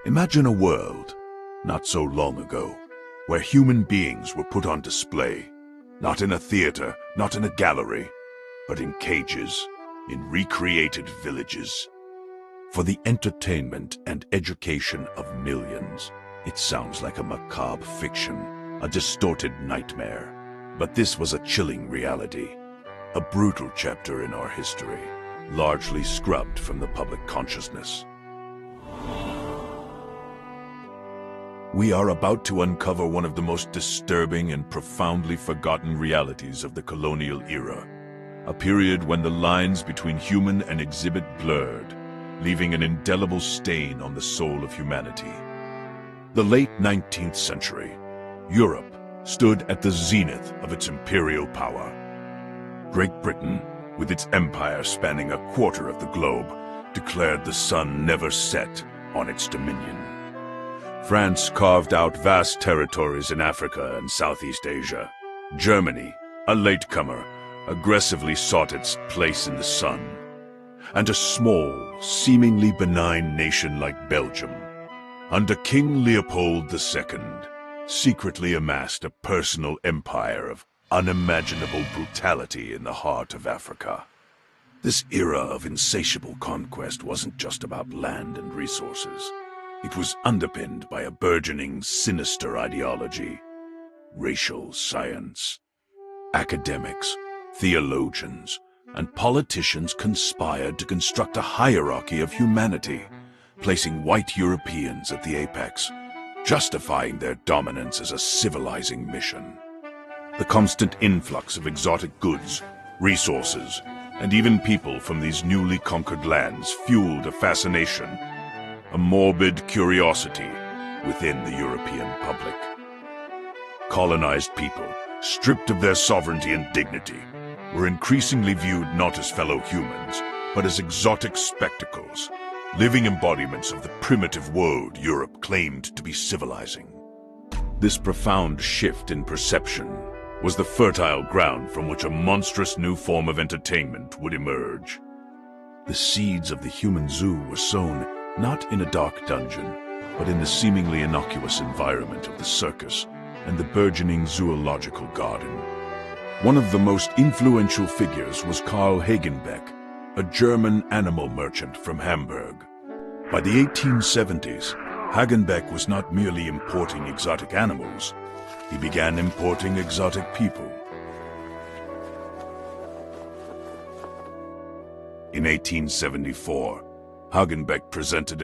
Imagine a world, not so long ago, where human beings were put on display, not in a theater, not in a gallery, but in cages, in recreated villages. For the entertainment and education of millions, it sounds like a macabre fiction, a distorted nightmare. But this was a chilling reality, a brutal chapter in our history, largely scrubbed from the public consciousness. We are about to uncover one of the most disturbing and profoundly forgotten realities of the colonial era, a period when the lines between human and exhibit blurred, leaving an indelible stain on the soul of humanity. The late 19th century, Europe stood at the zenith of its imperial power. Great Britain, with its empire spanning a quarter of the globe, declared the sun never set on its dominion. France carved out vast territories in Africa and Southeast Asia. Germany, a latecomer, aggressively sought its place in the sun. And a small, seemingly benign nation like Belgium, under King Leopold II, secretly amassed a personal empire of unimaginable brutality in the heart of Africa. This era of insatiable conquest wasn't just about land and resources. It was underpinned by a burgeoning, sinister ideology. Racial science. Academics, theologians, and politicians conspired to construct a hierarchy of humanity, placing white Europeans at the apex, justifying their dominance as a civilizing mission. The constant influx of exotic goods, resources, and even people from these newly conquered lands fueled a fascination, a morbid curiosity within the European public. Colonized people, stripped of their sovereignty and dignity, were increasingly viewed not as fellow humans, but as exotic spectacles, living embodiments of the primitive world Europe claimed to be civilizing. This profound shift in perception was the fertile ground from which a monstrous new form of entertainment would emerge. The seeds of the human zoo were sown not in a dark dungeon, but in the seemingly innocuous environment of the circus and the burgeoning zoological garden. One of the most influential figures was Carl Hagenbeck, a German animal merchant from Hamburg. By the 1870s, Hagenbeck was not merely importing exotic animals, he began importing exotic people. In 1874, Hagenbeck presented